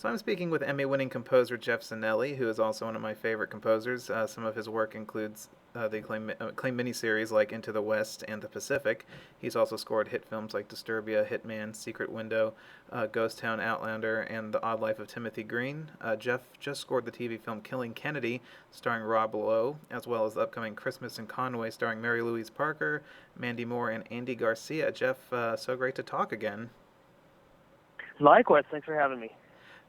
So I'm speaking with Emmy-winning composer Geoff Zanelli, who is also one of my favorite composers. Some of his work includes the acclaimed miniseries like Into the West and the Pacific. He's also scored hit films like Disturbia, Hitman, Secret Window, Ghost Town, Outlander, and The Odd Life of Timothy Green. Geoff just scored the TV film Killing Kennedy, starring Rob Lowe, as well as the upcoming Christmas in Conway, starring Mary Louise Parker, Mandy Moore, and Andy Garcia. Geoff, so great to talk again. Likewise, thanks for having me.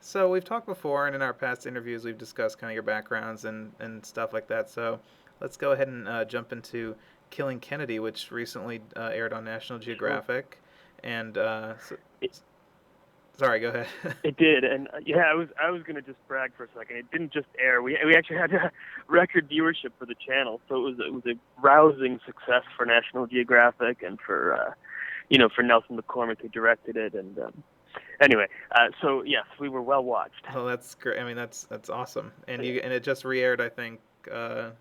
So we've talked before, and in our past interviews, we've discussed kind of your backgrounds and stuff like that. So let's go ahead and jump into Killing Kennedy, which recently aired on National Sure. Geographic. And It, sorry, go ahead. it did, and yeah, I was gonna just brag for a second. It didn't just air. We actually had a record viewership for the channel, so it was a rousing success for National Geographic and for Nelson McCormick who directed it. And anyway, so yes, we were well watched. Well, that's great. I mean, that's awesome. And it just re-aired, I think,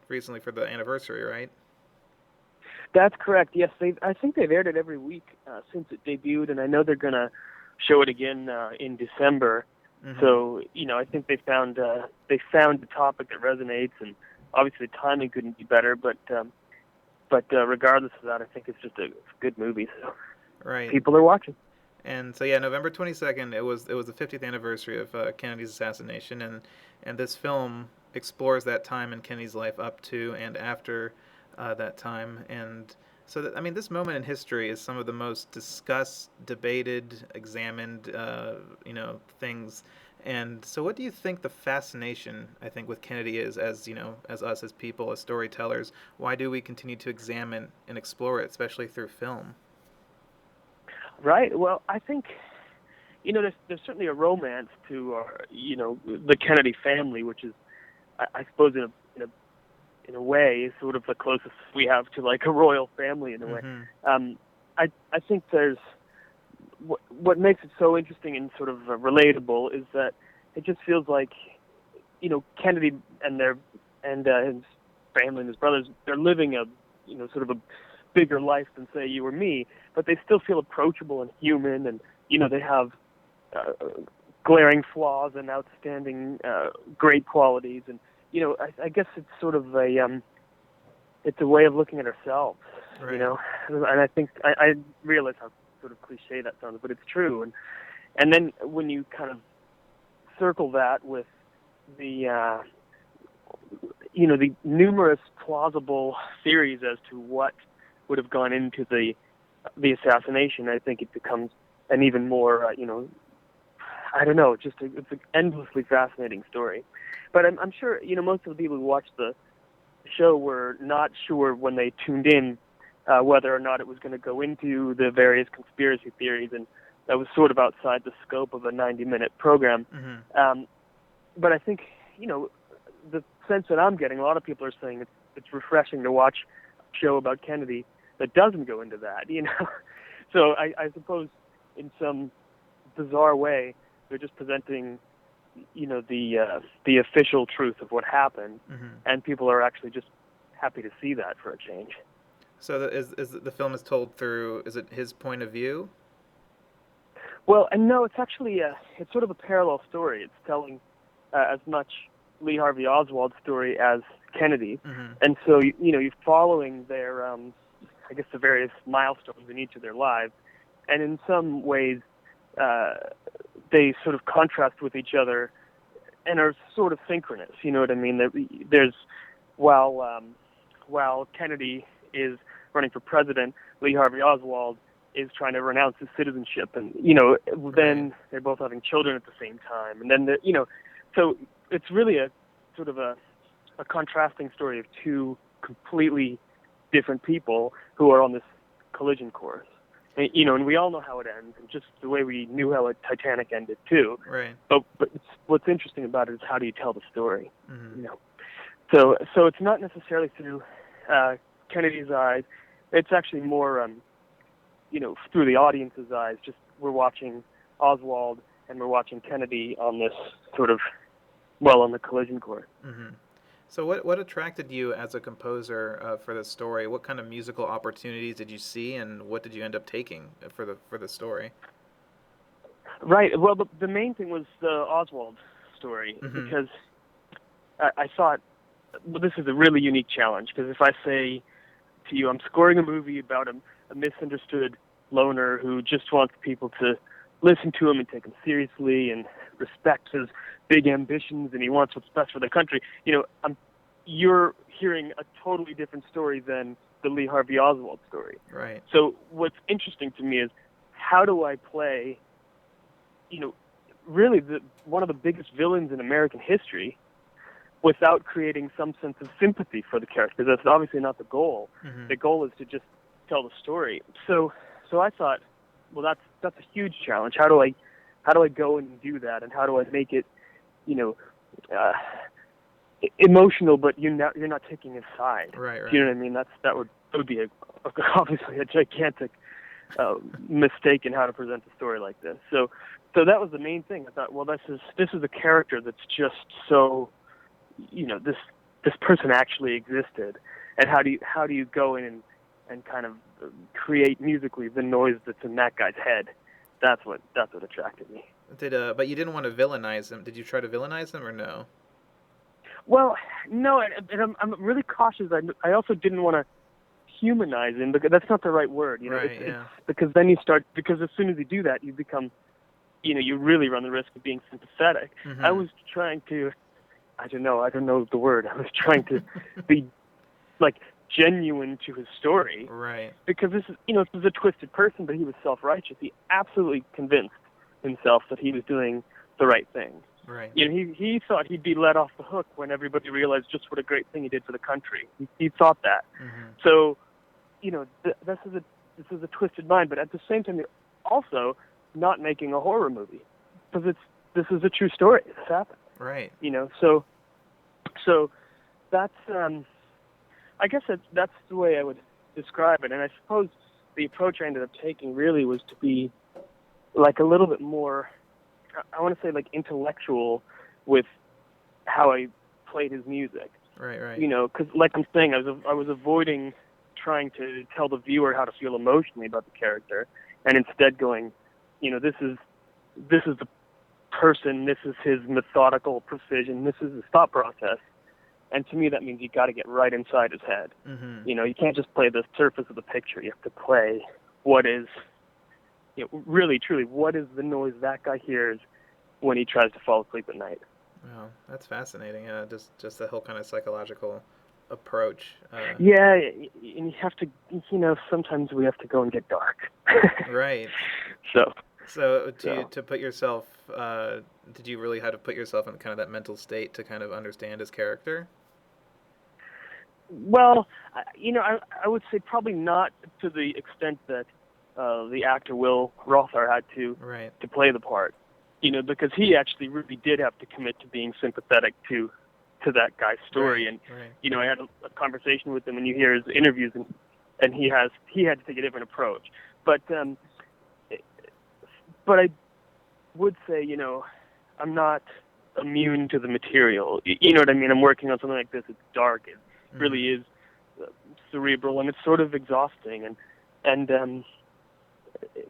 recently for the anniversary, right? That's correct. Yes, I think they've aired it every week since it debuted, and I know they're gonna show it again in December. Mm-hmm. So I think they found a topic that resonates, and obviously the timing couldn't be better. But regardless of that, I think it's just a good movie. So Right. people are watching. And so yeah, November 22nd, it was the 50th anniversary of Kennedy's assassination, and this film explores that time in Kennedy's life up to and after that time. And so I mean, this moment in history is some of the most discussed, debated, examined, things. And so, what do you think the fascination, I think, with Kennedy is, as as us, as people, as storytellers? Why do we continue to examine and explore it, especially through film? Right. Well, I think there's certainly a romance to the Kennedy family, which is I suppose in a way is sort of the closest we have to like a royal family in a way. Mm-hmm. I think there's what makes it so interesting and sort of relatable is that it just feels like Kennedy and his family and his brothers, they're living a sort of a bigger life than say you or me, but they still feel approachable and human, and they have glaring flaws and outstanding great qualities. And I guess it's sort of it's a way of looking at ourselves. Right. And I think I realize how sort of cliche that sounds, but it's true. And then when you kind of circle that with the the numerous plausible theories as to what would have gone into the assassination, I think it becomes an even more I don't know, it's an endlessly fascinating story. But I'm sure most of the people who watched the show were not sure when they tuned in whether or not it was going to go into the various conspiracy theories, and that was sort of outside the scope of a 90-minute program. Mm-hmm. But I think the sense that I'm getting, a lot of people are saying it's refreshing to watch a show about Kennedy that doesn't go into that. So I suppose in some bizarre way they're just presenting the official truth of what happened, Mm-hmm. and people are actually just happy to see that for a change. So is the film is told through, is it his point of view? Well, and no, it's actually it's sort of a parallel story. It's telling as much Lee Harvey Oswald's story as Kennedy, Mm-hmm. and so you're following their I guess the various milestones in each of their lives, and in some ways they sort of contrast with each other and are sort of synchronous. You know what I mean? There's while Kennedy is running for president, Lee Harvey Oswald is trying to renounce his citizenship, and then they're both having children at the same time, and then so it's really a sort of a contrasting story of two completely different people who are on this collision course. And we all know how it ends, and just the way we knew how Titanic ended too. Right. But what's interesting about it is how do you tell the story? Mm-hmm. So it's not necessarily through Kennedy's eyes. It's actually more through the audience's eyes. Just we're watching Oswald and we're watching Kennedy on this sort of on the collision course. Mm-hmm. So what attracted you as a composer for the story? What kind of musical opportunities did you see, and what did you end up taking for the story? Right. Well, the main thing was the Oswald story, Mm-hmm. because I thought, well, this is a really unique challenge, because if I say to you, I'm scoring a movie about a misunderstood loner who just wants people to listen to him and take him seriously and respect his big ambitions, and he wants what's best for the country, you're hearing a totally different story than the Lee Harvey Oswald story. Right. So what's interesting to me is, how do I play, really one of the biggest villains in American history without creating some sense of sympathy for the character? That's obviously not the goal. Mm-hmm. The goal is to just tell the story. So I thought, well, that's a huge challenge. How do I go and do that, and how do I make it, emotional, but you're not taking his side. Right. Do you know what I mean? That would be obviously a gigantic mistake in how to present a story like this. So that was the main thing. I thought, well, this is a character that's just so, this person actually existed, and how do you go in and kind of create musically the noise that's in that guy's head? That's what attracted me. But you didn't want to villainize him. Did you try to villainize him or no? Well, no, and I'm really cautious. I also didn't want to humanize him, because that's not the right word. Right, It's yeah. because as soon as you do that, you become, you really run the risk of being sympathetic. Mm-hmm. I was trying to, I don't know the word. I was trying to be like genuine to his story. Right. Because this is a twisted person, but he was self-righteous. He absolutely convinced himself that he was doing the right thing. Right. He thought he'd be let off the hook when everybody realized just what a great thing he did for the country. He thought that. Mm-hmm. So, this is a twisted mind, but at the same time, you're also not making a horror movie, because this is a true story. This happened. Right. So that's I guess that's the way I would describe it. And I suppose the approach I ended up taking really was to be like a little bit more, I want to say, like intellectual with how I played his music. Right. Because like I'm saying, I was avoiding trying to tell the viewer how to feel emotionally about the character, and instead going, this is the person, this is his methodical precision, this is his thought process. And to me, that means you got to get right inside his head. Mm-hmm. You can't just play the surface of the picture. You have to play what is, really, truly, what is the noise that guy hears when he tries to fall asleep at night. Wow, that's fascinating. Just the whole kind of psychological approach. Yeah, and you have to, sometimes we have to go and get dark. Right. So to put yourself, did you really have to put yourself in kind of that mental state to kind of understand his character? Well, I would say probably not to the extent that the actor Will Rothar had to play the part. Because he actually really did have to commit to being sympathetic to that guy's story. Right, and I had a conversation with him, and you hear his interviews, and he had to take a different approach. But I would say, I'm not immune to the material. You know what I mean? I'm working on something like this. It's dark. It really is cerebral, and it's sort of exhausting, and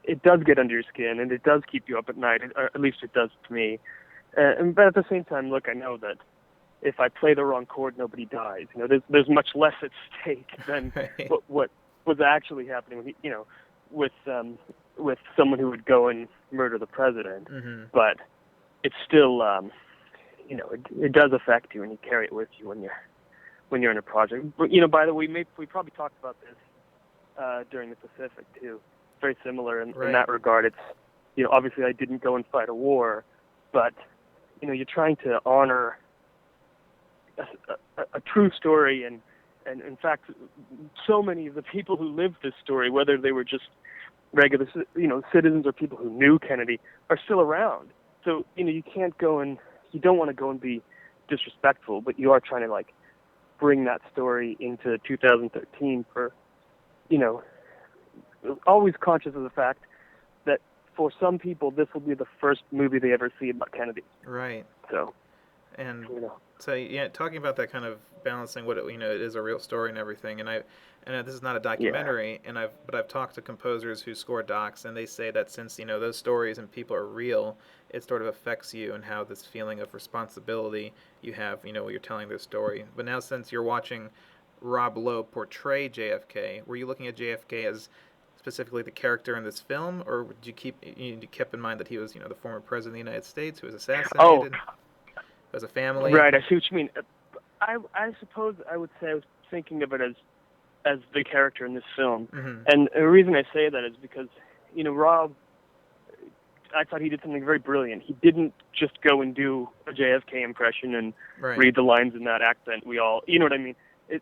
it does get under your skin, and it does keep you up at night, or at least it does to me. But at the same time, look, I know that if I play the wrong chord, nobody dies. There's much less at stake than what was actually happening. With someone who would go and murder the president. Mm-hmm. But it's still, it does affect you, and you carry it with you when you're in a project. But by the way, we probably talked about this during the Pacific too. Very similar in that regard. It's, obviously I didn't go and fight a war, but you're trying to honor a true story, and in fact, so many of the people who lived this story, whether they were just regular, citizens or people who knew Kennedy, are still around. So, you can't go and, you don't want to go and be disrespectful, but you are trying to, bring that story into 2013 for, always conscious of the fact that for some people, this will be the first movie they ever see about Kennedy. Right. So. And you know. so, yeah, talking about that kind of balancing what it is a real story and everything. And this is not a Yeah. documentary, but I've talked to composers who score docs, and they say that since those stories and people are real, it sort of affects you and how this feeling of responsibility you have, when you're telling their story. But now, since you're watching Rob Lowe portray JFK, were you looking at JFK as specifically the character in this film, or did you kept in mind that he was, the former president of the United States who was Oh, assassinated? As a family. right. I see what you mean. I suppose I would say I was thinking of it as the character in this film, Mm-hmm. and the reason I say that is because Rob, I thought he did something very brilliant. He didn't just go and do a JFK impression and Right. read the lines in that accent. You know what I mean?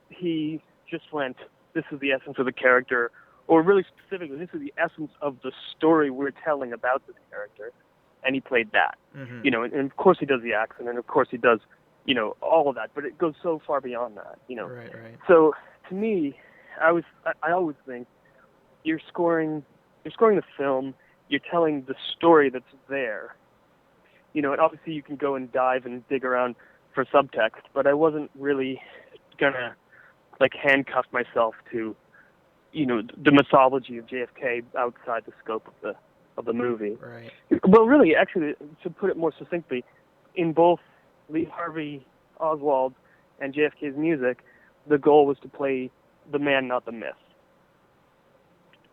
He just went, this is the essence of the character, or really specifically, this is the essence of the story we're telling about this character, and he played that. Mm-hmm. And of course he does the accent, and of course he does, all of that, but it goes so far beyond that, Right. Right. So to me, I always think you're scoring the film, you're telling the story that's there. And obviously you can go and dive and dig around for subtext, but I wasn't really gonna handcuff myself to, the mythology of JFK outside the scope of the movie. Right. Well, really, actually, to put it more succinctly, in both Lee Harvey Oswald and JFK's music, the goal was to play the man, not the myth.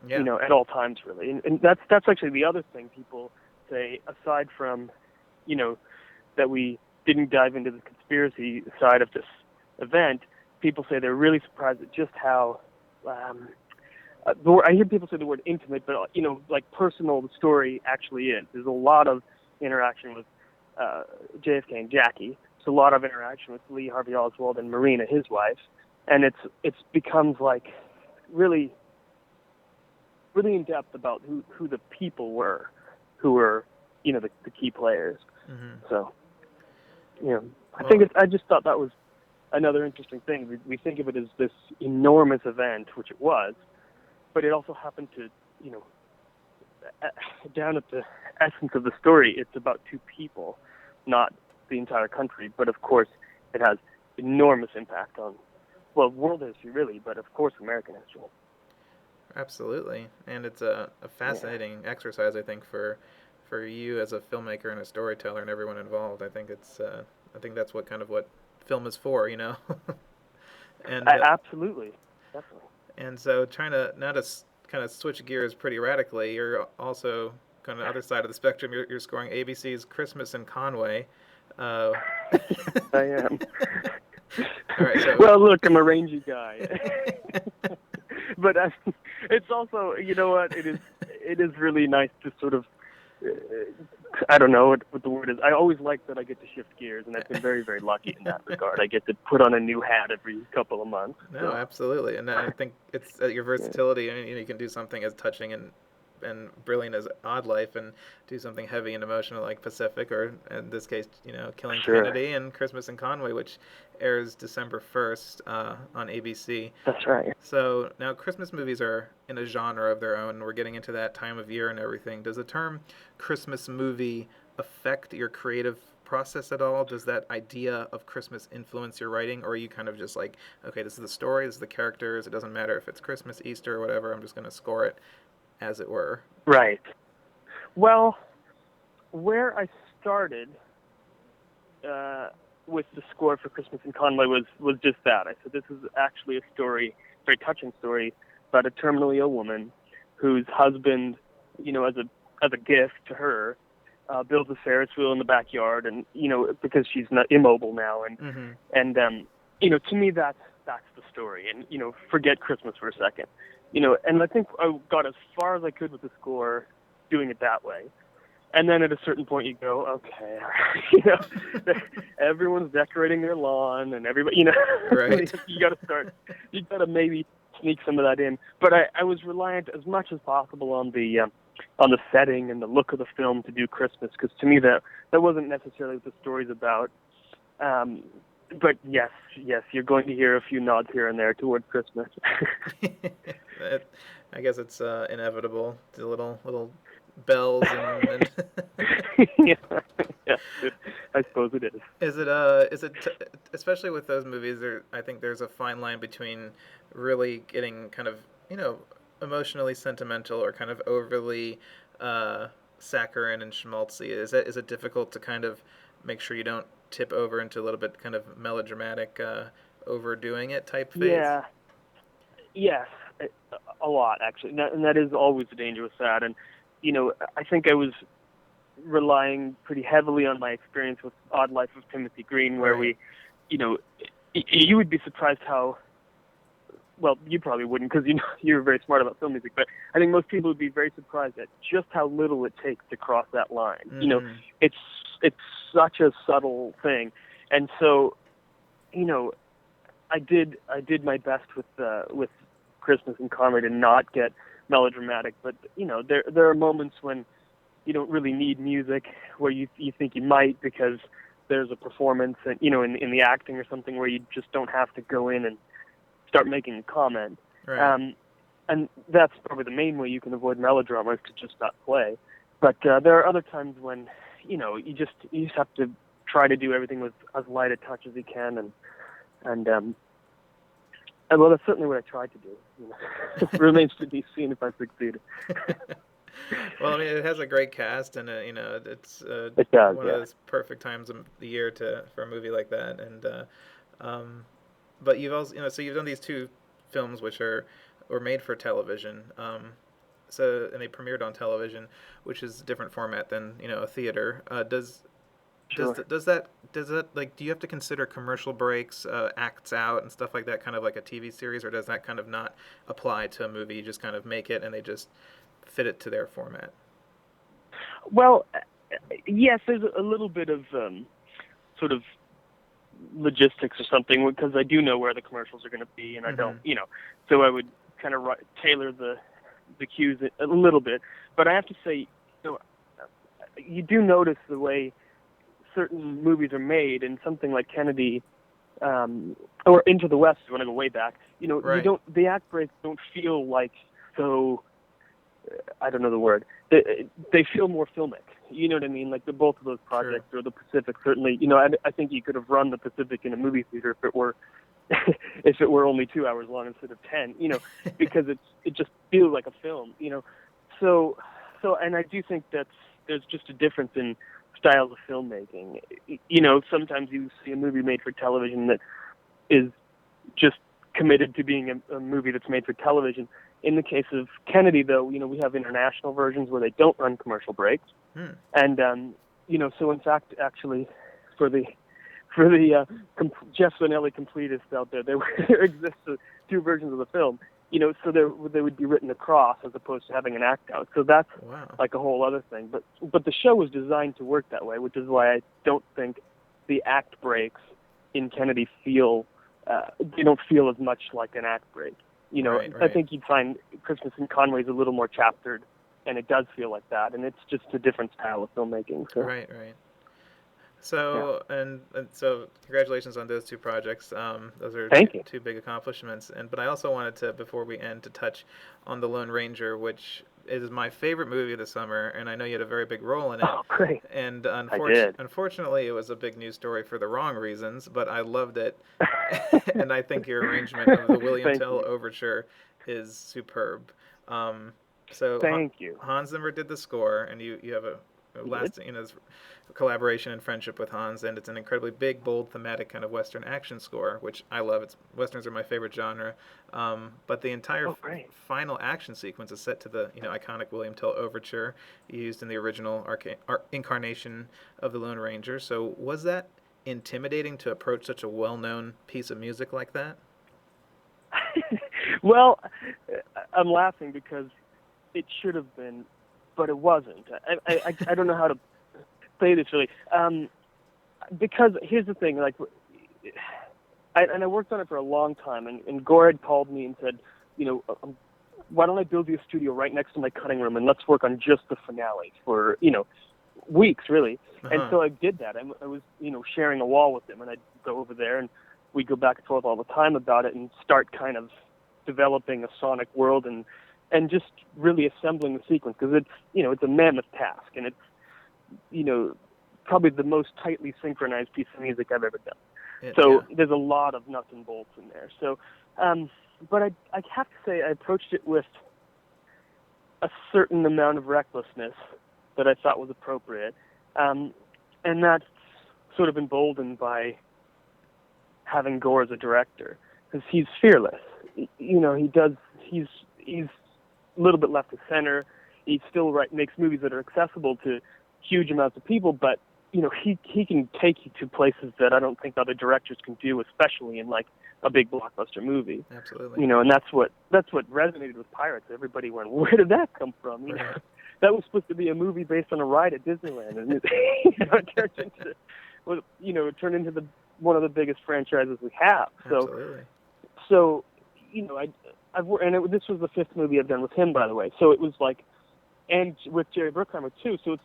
Yeah. At all times, really. And that's actually the other thing people say, aside from, that we didn't dive into the conspiracy side of this event. People say they're really surprised at just how, I hear people say the word intimate, but, personal the story actually is. There's a lot of interaction with JFK and Jackie. There's a lot of interaction with Lee Harvey Oswald and Marina, his wife. And it's becomes really in depth about who the people were, who were, the key players. Mm-hmm. So, I just thought that was another interesting thing. We think of it as this enormous event, which it was, but it also happened to, down at the essence of the story, it's about two people, not the entire country. But of course, it has enormous impact on, world history really, but of course American history. Absolutely, and it's a fascinating exercise, I think, for you as a filmmaker and a storyteller and everyone involved. I think that's what film is for, And absolutely, definitely. And so, trying to now to kind of switch gears pretty radically, you're also kind of the other side of the spectrum. You're scoring ABC's Christmas in Conway. I am. All right. So. Well, look, I'm a rangy guy. But it's also, it is really nice to sort of, I don't know what the word is. I always like that I get to shift gears, and I've been very, very lucky in that regard. I get to put on a new hat every couple of months. No, so. Absolutely, and I think it's your versatility. I mean, you can do something as touching and brilliant as Odd Life, and do something heavy and emotional like Pacific, or in this case, Killing Kennedy and Christmas in Conway, which airs December 1st on ABC. That's right. So now Christmas movies are in a genre of their own. We're getting into that time of year and everything. Does the term Christmas movie affect your creative process at all? Does that idea of Christmas influence your writing, or are you kind of just like, okay, this is the story, this is the characters, it doesn't matter if it's Christmas, Easter, or whatever, I'm just going to score it as it were? Right. Well, where I started with the score for Christmas in Conway was just that. I said, this is actually a story, very touching story, about a terminally ill woman whose husband, as a gift to her, builds a Ferris wheel in the backyard, and because she's not immobile now, and Mm-hmm. and to me that's the story, and forget Christmas for a second, and I think I got as far as I could with the score, doing it that way. And then at a certain point, you go, okay, everyone's decorating their lawn, and everybody, Right. you got to maybe sneak some of that in. But I was reliant as much as possible on the setting and the look of the film to do Christmas, because to me that wasn't necessarily what the story's about. But yes, you're going to hear a few nods here and there toward Christmas. I guess it's inevitable. The little bells and Yeah, yeah, I suppose it is. especially with those movies, I think there's a fine line between really getting kind of, you know, emotionally sentimental or kind of overly uh, saccharine and schmaltzy. Is it difficult to kind of make sure you don't tip over into a little bit kind of melodramatic, overdoing it type phase? Yeah, yes, a lot actually, and that is always the danger with that. And I think I was relying pretty heavily on my experience with Odd Life of Timothy Green, where Right. you know, you would be surprised how well, you probably wouldn't because you're very smart about film music, but I think most people would be very surprised at just how little it takes to cross that line. Mm-hmm. It's it's such a subtle thing, and so you know, I did my best with Christmas in Conway to not get melodramatic, but there are moments when you don't really need music where you think you might because there's a performance and in the acting or something where you just don't have to go in and start making a comment. Right. Um, and that's probably the main way you can avoid melodrama is to just not play. But there are other times when you just have to try to do everything with as light a touch as you can, and well, that's certainly what I tried to do. It remains to be seen if I succeeded. Well, I mean, it has a great cast, and it's It does, one of yeah. those perfect times of the year to for a movie like that. And um, but you've also, so you've done these two films which were made for television. And they premiered on television, which is a different format than a theater. Sure. Does that, like, do you have to consider commercial breaks, acts out, and stuff like that, kind of like a TV series, or does that kind of not apply to a movie? You just kind of make it, and they just fit it to their format. Well, yes, there's a little bit of sort of logistics or something because I do know where the commercials are going to be, and I don't, Mm-hmm. so I would kind of tailor the cues a little bit. But I have to say, you do notice the way certain movies are made, and something like Kennedy or Into the West, if you want to go way back, you Right. don't the act breaks don't feel like so. I don't know the word. They feel more filmic. You know what I mean? Like both of those True. projects, or the Pacific certainly. I think you could have run the Pacific in a movie theater if it were if it were only 2 hours long instead of 10. Because it just feels like a film. And I do think there's just a difference in styles of filmmaking. Sometimes you see a movie made for television that is just committed to being a movie that's made for television. In the case of Kennedy, though, we have international versions where they don't run commercial breaks, Hmm. and so in fact, actually, for the Geoff Zanelli completists out there, there exists two versions of the film. So they would be written across as opposed to having an act out. So that's Wow. like a whole other thing. But the show was designed to work that way, which is why I don't think the act breaks in Kennedy they don't feel as much like an act break. Right. I Right. think you'd find Christmas in Conway is a little more chaptered, and it does feel like that, and it's just a different style of filmmaking. So Right. Right. yeah, So congratulations on those two projects. Those are thank you. two big accomplishments. But I also wanted to, before we end, to touch on The Lone Ranger, which is my favorite movie of the summer, and I know you had a very big role in it. Oh, great. And I did. unfortunately, it was a big news story for the wrong reasons, but I loved it. And I think your arrangement of the William Thank Tell you. Overture is superb. So Thank you. Hans Zimmer did the score, and you have a You did? lasting, collaboration and friendship with Hans, and it's an incredibly big, bold, thematic kind of Western action score, which I love. Westerns are my favorite genre, but the entire Oh, great. final action sequence is set to the iconic William Tell Overture used in the original incarnation of the Lone Ranger. So was that intimidating to approach such a well-known piece of music like that? Well, I'm laughing because it should have been, but it wasn't. I don't know how to say this really. Because here's the thing, like, I worked on it for a long time, and Gore had called me and said, why don't I build you a studio right next to my cutting room, and let's work on just the finale for, weeks, really. And Uh-huh. so I did that. I was, sharing a wall with him, and I'd go over there, and we'd go back and forth all the time about it and start kind of developing a sonic world and and just really assembling the sequence, because it's a mammoth task, and it's probably the most tightly synchronized piece of music I've ever done. So there's a lot of nuts and bolts in there. So, but I have to say I approached it with a certain amount of recklessness that I thought was appropriate, and that's sort of emboldened by having Gore as a director, because he's fearless. He's a little bit left of center. He still makes movies that are accessible to huge amounts of people, but he can take you to places that I don't think other directors can do, especially in like a big blockbuster movie. Absolutely. And that's what resonated with Pirates. Everybody went, "Where did that come from?" Right. That was supposed to be a movie based on a ride at Disneyland, and it turned into one of the biggest franchises we have. Absolutely. So this was the fifth movie I've done with him, by the way. So it was like, and with Jerry Bruckheimer too. So it's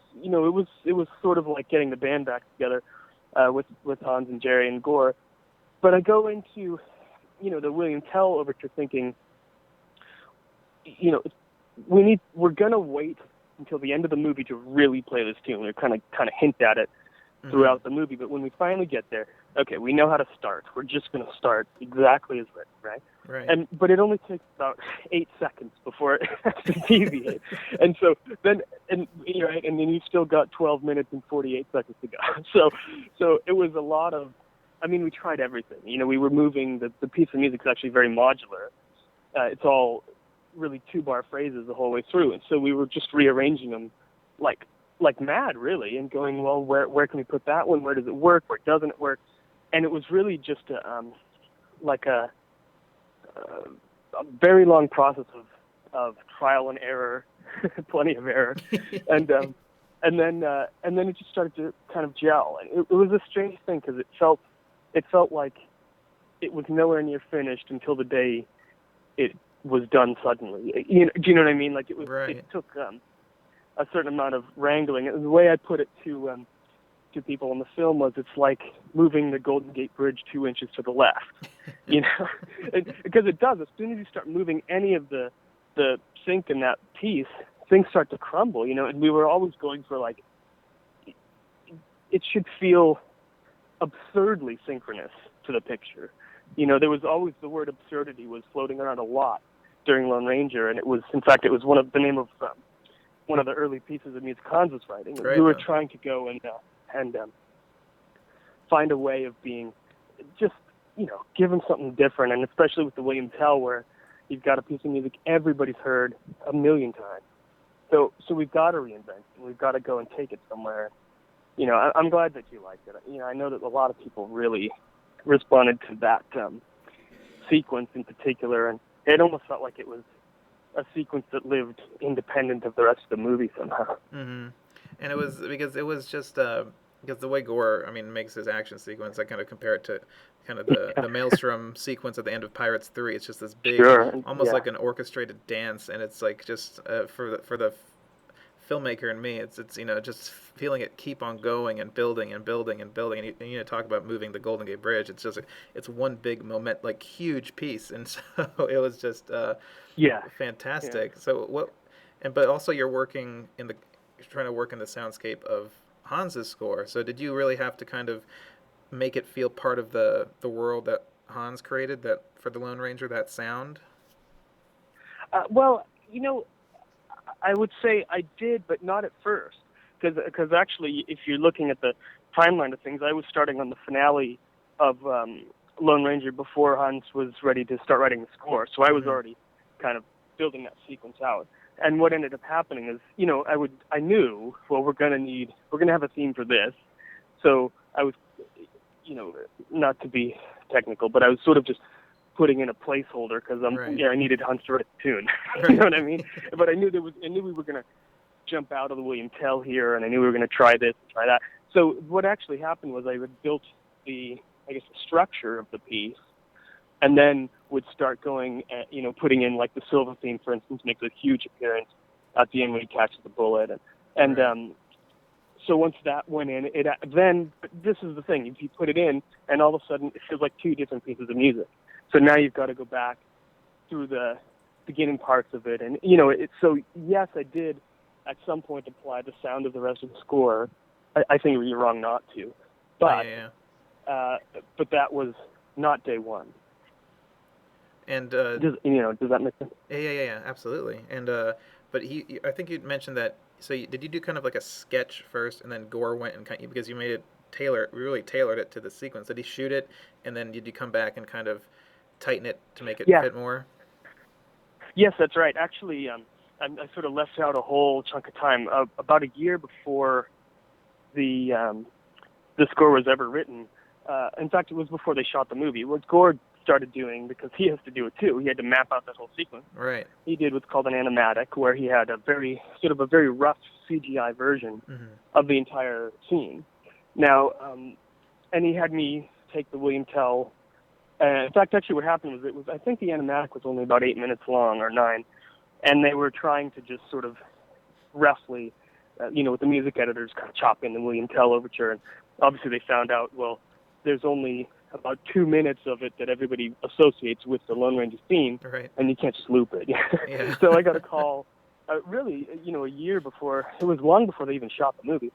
it was sort of like getting the band back together with Hans and Jerry and Gore. But I go into the William Tell overture thinking, we're gonna wait until the end of the movie to really play this tune. We kind of hint at it throughout the movie, but when we finally get there, okay, we know how to start. We're just going to start exactly as written, right? Right. But it only takes about 8 seconds before it has to deviate, and so then you've still got 12 minutes and 48 seconds to go. So it was a lot of. I mean, we tried everything. We were moving the piece of music is actually very modular. It's all really 2-bar phrases the whole way through, and so we were just rearranging them like mad, really, and going, well, where can we put that one? Where does it work? Where doesn't it work? And it was really just a very long process of trial and error, plenty of error, and then it just started to kind of gel. And it was a strange thing, because it felt like it was nowhere near finished until the day it was done suddenly. Do you know what I mean? Like it was. Right. It took a certain amount of wrangling. And the way I put it to people in the film was, it's like moving the Golden Gate Bridge 2 inches to the left, because it does. As soon as you start moving any of the sync in that piece, things start to crumble, and we were always going for like, it should feel absurdly synchronous to the picture. There was always the word absurdity was floating around a lot during Lone Ranger, and it was one of the name of one of the early pieces of music Hans was writing. Right. We were trying to go and find a way of being just, give them something different, and especially with the William Tell, where you've got a piece of music everybody's heard a million times. So we've got to reinvent it. We've got to go and take it somewhere. I'm glad that you liked it. I know that a lot of people really responded to that sequence in particular, and it almost felt like it was a sequence that lived independent of the rest of the movie somehow. Mm-hmm. And it was because because the way Gore, makes his action sequence, I kind of compare it to kind of the Maelstrom sequence at the end of Pirates 3. It's just this big, almost like an orchestrated dance, and it's like just for the filmmaker and me, it's just feeling it keep on going and building and building and building. And you talk about moving the Golden Gate Bridge. It's just it's one big moment, like huge piece, and so it was just fantastic. Yeah. So but also you're trying to work in the soundscape of Hans's score. So did you really have to kind of make it feel part of the world that Hans created, that for the Lone Ranger, that sound? Well, I would say I did, but not at first, because actually, if you're looking at the timeline of things, I was starting on the finale of Lone Ranger before Hans was ready to start writing the score, so I was already kind of building that sequence out. And what ended up happening is, I knew, well, we're gonna have a theme for this, so I was, not to be technical, but I was sort of just putting in a placeholder, because I needed Hans to write the tune. You know what I mean? But I knew we were gonna jump out of the William Tell here, and I knew we were gonna try this and try that. So what actually happened was I had built the structure of the piece, and then would start going, putting in like the silver theme, for instance, makes a huge appearance at the end when he catches the bullet, and so once that went in, then this is the thing: you put it in, and all of a sudden it feels like two different pieces of music. So now you've got to go back through the beginning parts of it, and so yes, I did at some point apply the sound of the rest of the score. I think you're wrong not to, but but that was not day one. And does that make sense? Yeah, absolutely. And but I think you mentioned that. So did you do kind of like a sketch first, and then Gore went and because you made it really tailored it to the sequence? Did he shoot it, and then did you come back and kind of tighten it to make it fit more? Yes, that's right. Actually, I sort of left out a whole chunk of time. About a year before the score was ever written. In fact, it was before they shot the movie. What Gore started doing, because he has to do it too, he had to map out that whole sequence. Right. He did what's called an animatic, where he had a very rough CGI version of the entire scene. Now, and he had me take the William Tell. In fact, actually, what happened was I think the animatic was only about 8 minutes long or 9, and they were trying to just sort of roughly, with the music editors, kind of chop in the William Tell Overture, and obviously they found out, well, there's only about 2 minutes of it that everybody associates with the Lone Ranger's theme, right, and you can't just loop it. Yeah. So I got a call, really, a year before, it was long before they even shot the movie,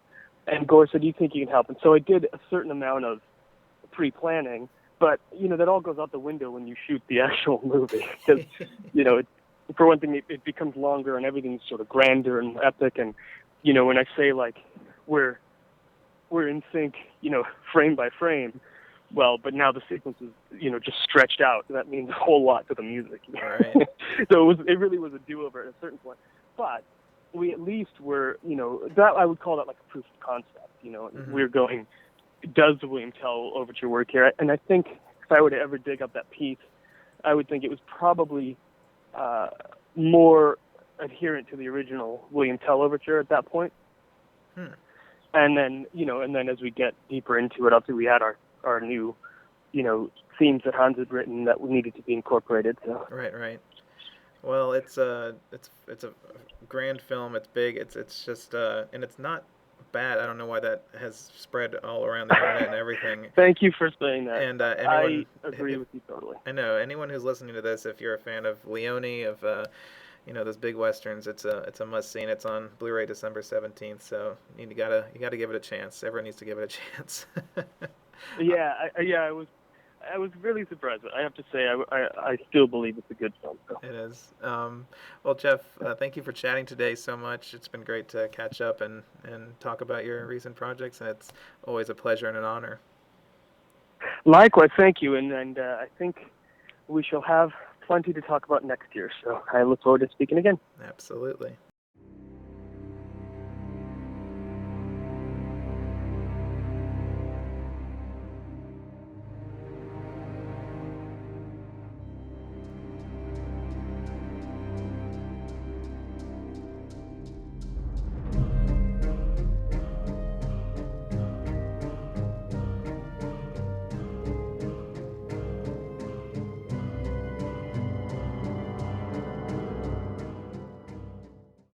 and Gore said, do you think you can help? And so I did a certain amount of pre-planning, but, that all goes out the window when you shoot the actual movie, because, for one thing, it becomes longer and everything's sort of grander and epic, and, when I say, like, we're in sync, frame by frame, well, but now the sequence is, just stretched out. That means a whole lot to the music. Right. So it really was a do-over at a certain point. But we at least were, that I would call that like a proof of concept. We're going, does the William Tell Overture work here? And I think if I were to ever dig up that piece, I would think it was probably more adherent to the original William Tell Overture at that point. And then, as we get deeper into it, obviously we had our new, themes that Hans had written that needed to be incorporated. So. Right. Well, it's a grand film. It's big. It's just and it's not bad. I don't know why that has spread all around the internet and everything. Thank you for saying that. And I agree with you totally. I know anyone who's listening to this, if you're a fan of Leone, of those big westerns, it's a must see. It's on Blu-ray December 17th. So you gotta give it a chance. Everyone needs to give it a chance. I was really surprised. I have to say, I still believe it's a good film. So. It is. Well, Geoff, thank you for chatting today so much. It's been great to catch up and talk about your recent projects, and it's always a pleasure and an honor. Likewise, thank you, and I think we shall have plenty to talk about next year, so I look forward to speaking again. Absolutely.